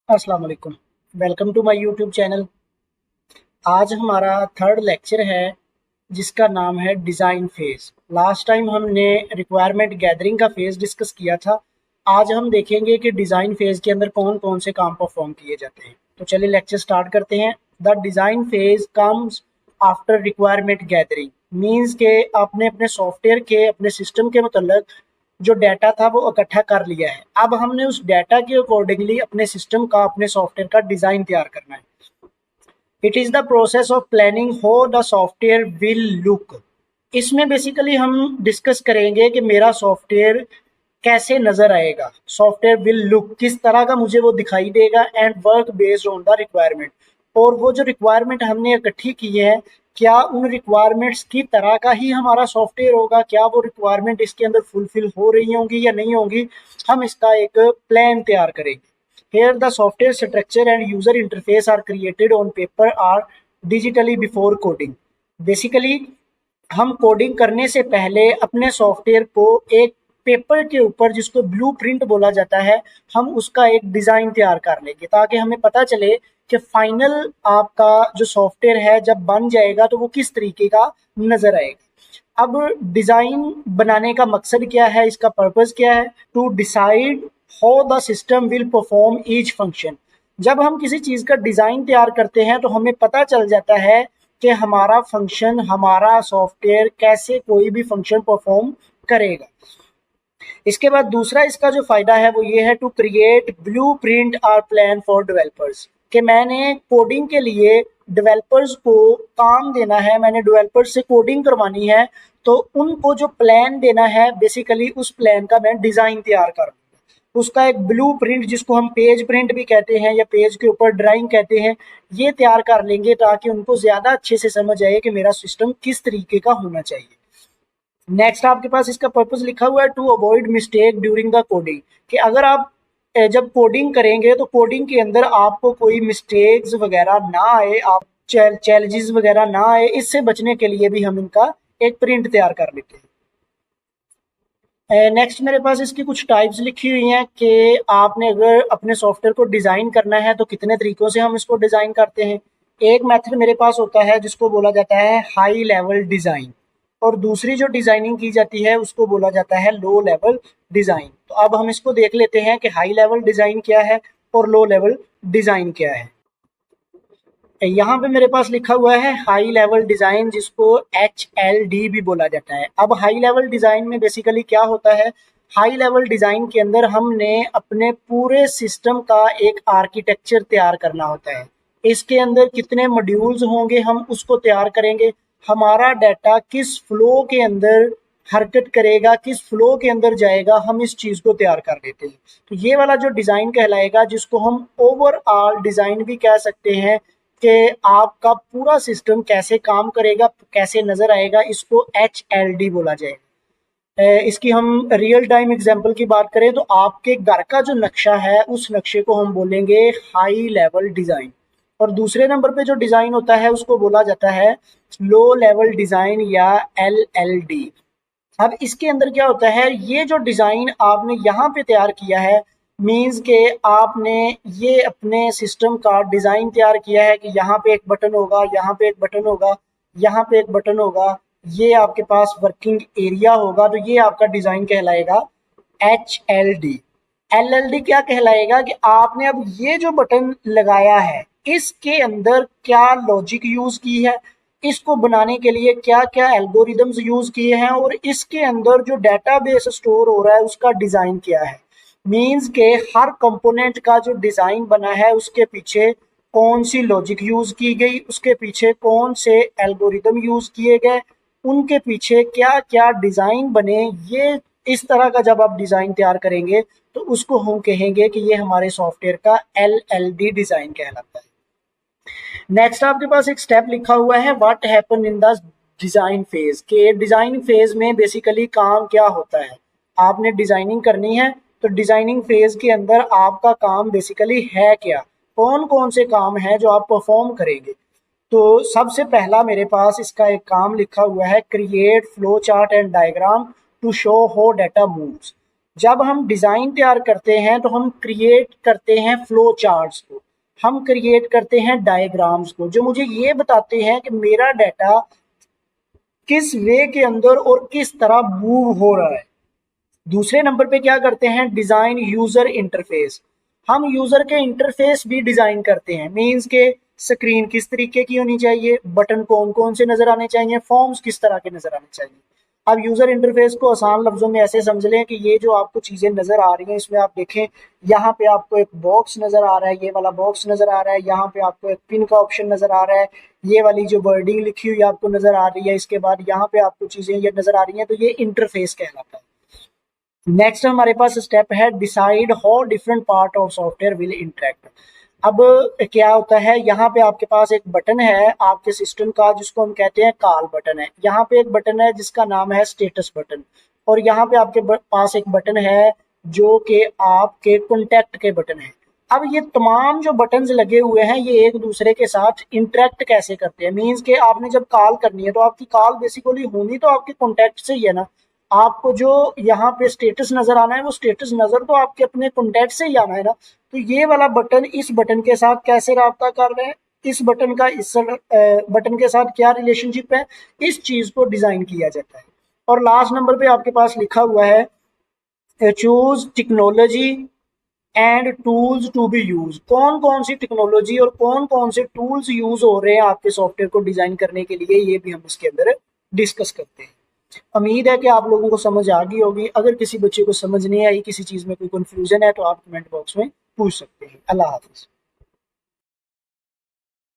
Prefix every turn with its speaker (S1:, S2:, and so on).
S1: अस्सलाम वालेकुम। Welcome to my YouTube channel. आज हमारा थर्ड लेक्चर है जिसका नाम है डिज़ाइन फेज़। लास्ट टाइम हमने रिक्वायरमेंट गैदरिंग का फेज़ डिस्कस किया था। आज हम देखेंगे कि डिज़ाइन फेज़ के अंदर कौन कौन से काम परफॉर्म किए जाते हैं। तो चलिए लेक्चर स्टार्ट करते हैं। The design phase comes after requirement gathering. Means के आपने अपने सॉफ्टवेयर के अपने सिस्टम के मतलब जो डाटा था वो इकट्ठा कर लिया है। अब हमने उस डाटा के अकॉर्डिंगली अपने सिस्टम का अपने सॉफ्टवेयर का डिज़ाइन तैयार करना है। It is the process of planning how the software will look. इसमें बेसिकली हम डिस्कस करेंगे कि मेरा सॉफ्टवेयर कैसे नज़र आएगा, सॉफ्टवेयर विल लुक किस तरह का मुझे वो दिखाई देगा and work based on the requirement. और वो जो रिक्वायरमेंट हमने इकट्ठी की है, क्या उन रिक्वायरमेंट्स की तरह का ही हमारा सॉफ्टवेयर होगा, क्या वो रिक्वायरमेंट इसके अंदर फुलफिल हो रही होंगी या नहीं होंगी, हम इसका एक प्लान तैयार करेंगे। Here the software structure and user interface are created on paper or digitally before coding. Basically हम कोडिंग करने से पहले अपने सॉफ्टवेयर को एक पेपर के ऊपर, जिसको ब्लूप्रिंट बोला जाता है, हम उसका एक डिज़ाइन तैयार कर लेंगे ताकि हमें पता चले कि फाइनल आपका जो सॉफ्टवेयर है जब बन जाएगा तो वो किस तरीके का नज़र आएगा। अब डिज़ाइन बनाने का मकसद क्या है, इसका पर्पज़ क्या है? To decide how the system will perform each function. जब हम किसी चीज़ का डिज़ाइन तैयार करते हैं तो हमें पता चल जाता है कि हमारा फंक्शन, हमारा सॉफ्टवेयर कैसे कोई भी फंक्शन परफॉर्म करेगा। इसके बाद दूसरा इसका जो फ़ायदा है वो ये है, टू क्रिएट ब्लूप्रिंट और प्लान फॉर डेवलपर्स। कि मैंने कोडिंग के लिए डेवलपर्स को काम देना है, मैंने डेवलपर्स से कोडिंग करवानी है, तो उनको जो प्लान देना है बेसिकली उस प्लान का मैं डिज़ाइन तैयार कर उसका एक ब्लूप्रिंट, जिसको हम पेज प्रिंट भी कहते हैं या पेज के ऊपर ड्राइंग कहते हैं, ये तैयार कर लेंगे ताकि उनको ज़्यादा अच्छे से समझ आए कि मेरा सिस्टम किस तरीके का होना चाहिए। नेक्स्ट आपके पास इसका पर्पस लिखा हुआ है, to avoid mistake during the coding. कि अगर आप जब कोडिंग करेंगे तो कोडिंग के अंदर आपको कोई मिस्टेक्स वगैरह ना आए, आप चैलेंजेस वगैरह ना आए, इससे बचने के लिए भी हम इनका एक प्रिंट तैयार कर लेते हैं। नेक्स्ट मेरे पास इसकी कुछ टाइप्स लिखी हुई हैं कि आपने अगर अपने सॉफ्टवेयर को डिज़ाइन करना है तो कितने तरीक़ों से हम इसको डिज़ाइन करते हैं। एक मेथड मेरे पास होता है जिसको बोला जाता है हाई लेवल डिज़ाइन, और दूसरी जो डिज़ाइनिंग की जाती है उसको बोला जाता है लो लेवल डिज़ाइन। तो अब हम इसको देख लेते हैं कि हाई लेवल डिज़ाइन क्या है और लो लेवल डिज़ाइन क्या है। यहाँ पे मेरे पास लिखा हुआ है हाई लेवल डिज़ाइन, जिसको HLD भी बोला जाता है। अब हाई लेवल डिज़ाइन में बेसिकली क्या होता है, हाई लेवल डिज़ाइन के अंदर हमने अपने पूरे सिस्टम का एक आर्किटेक्चर तैयार करना होता है। इसके अंदर कितने मॉड्यूल्स होंगे हम उसको तैयार करेंगे, हमारा डाटा किस फ्लो के अंदर हरकत करेगा, किस फ्लो के अंदर जाएगा, हम इस चीज़ को तैयार कर लेते हैं। तो ये वाला जो डिज़ाइन कहलाएगा, जिसको हम ओवरऑल डिज़ाइन भी कह सकते हैं, कि आपका पूरा सिस्टम कैसे काम करेगा, कैसे नज़र आएगा, इसको HLD बोला जाएगा। इसकी हम रियल टाइम एग्जांपल की बात करें तो आपके घर का जो नक्शा है उस नक्शे को हम बोलेंगे हाई लेवल डिज़ाइन, और दूसरे नंबर पे जो डिज़ाइन होता है उसको बोला जाता है लो लेवल डिज़ाइन या LLD। अब इसके अंदर क्या होता है, ये जो डिज़ाइन आपने यहाँ पे तैयार किया है, मीन्स के आपने ये अपने सिस्टम का डिज़ाइन तैयार किया है कि यहाँ पे एक बटन होगा, यहाँ पे एक बटन होगा, यहाँ पे एक बटन होगा, ये आपके पास वर्किंग एरिया होगा, तो ये आपका डिज़ाइन कहलाएगा HLD। LLD क्या कहलाएगा कि आपने अब ये जो बटन लगाया है इसके अंदर क्या लॉजिक यूज़ की है, इसको बनाने के लिए क्या क्या एल्गोरिदम्स यूज़ किए हैं, और इसके अंदर जो डेटाबेस स्टोर हो रहा है उसका डिज़ाइन क्या है। मीन्स के हर कंपोनेंट का जो डिज़ाइन बना है उसके पीछे कौन सी लॉजिक यूज़ की गई, उसके पीछे कौन से एल्गोरिदम यूज़ किए गए, उनके पीछे क्या क्या डिज़ाइन बने। ये इस तरह का जब आप डिज़ाइन तैयार करेंगे तो उसको हम कहेंगे कि ये हमारे सॉफ्टवेयर का LLD डिज़ाइन कहलाता है। नेक्स्ट आपके पास एक स्टेप लिखा हुआ है, what happen in the design phase. के डिज़ाइन फेज में बेसिकली काम क्या होता है, आपने डिज़ाइनिंग करनी है तो डिज़ाइनिंग फेज के अंदर आपका काम बेसिकली है क्या, कौन कौन से काम हैं जो आप परफॉर्म करेंगे। तो सबसे पहला मेरे पास इसका एक काम लिखा हुआ है, create flow chart and diagram to show how data moves. जब हम डिज़ाइन तैयार करते हैं तो हम क्रिएट करते हैं फ्लो चार्ट्स को, हम क्रिएट करते हैं डायग्राम्स को, जो मुझे ये बताते हैं कि मेरा डाटा किस वे के अंदर और किस तरह मूव हो रहा है। दूसरे नंबर पे क्या करते हैं, डिज़ाइन यूज़र इंटरफेस। हम यूज़र के इंटरफेस भी डिज़ाइन करते हैं, मीन्स के स्क्रीन किस तरीके की होनी चाहिए, बटन कौन कौन से नज़र आने चाहिए, फॉर्म्स किस तरह के नज़र आने चाहिए। अब यूज़र इंटरफेस को आसान लफ्ज़ों में ऐसे समझ लें कि ये जो आपको चीज़ें नज़र आ रही हैं, इसमें आप देखें यहाँ पे आपको एक बॉक्स नज़र आ रहा है, ये वाला बॉक्स नज़र आ रहा है, यहाँ पे आपको एक पिन का ऑप्शन नज़र आ रहा है, ये वाली जो वर्डिंग लिखी हुई आपको नज़र आ रही है, इसके बाद यहाँ पे आपको चीज़ें ये नज़र आ रही हैं, तो ये इंटरफेस कहलाता है। नेक्स्ट हमारे पास स्टेप है decide how different part of software will interact. अब क्या होता है, यहाँ पे आपके पास एक बटन है आपके सिस्टम का जिसको हम कहते हैं कॉल बटन है, यहाँ पे एक बटन है जिसका नाम है स्टेटस बटन, और यहाँ पे आपके पास एक बटन है जो कि आपके कॉन्टैक्ट के बटन है। अब ये तमाम जो बटन्स लगे हुए हैं ये एक दूसरे के साथ इंटरेक्ट कैसे करते हैं, मीन्स के आपने जब कॉल करनी है तो आपकी कॉल बेसिकली होनी तो आपके कॉन्टैक्ट से ही है ना, आपको जो यहाँ पे स्टेटस नजर आना है वो स्टेटस नजर तो आपके अपने कॉन्टैक्ट से ही आना है ना। तो ये वाला बटन इस बटन के साथ कैसे रब्ता कर रहे हैं, इस बटन का इस बटन के साथ क्या रिलेशनशिप है, इस चीज को डिजाइन किया जाता है। और लास्ट नंबर पे आपके पास लिखा हुआ है choose technology and tools to be use. कौन कौन सी टेक्नोलॉजी और कौन कौन से टूल्स यूज हो रहे हैं आपके सॉफ्टवेयर को डिजाइन करने के लिए, ये भी हम इसके अंदर डिस्कस करते हैं। उम्मीद है कि आप लोगों को समझ आ गई होगी। अगर किसी बच्चे को समझ नहीं आई, किसी चीज़ में कोई कंफ्यूजन है, तो आप कमेंट बॉक्स में पूछ सकते हैं। अल्लाह हाफिज़।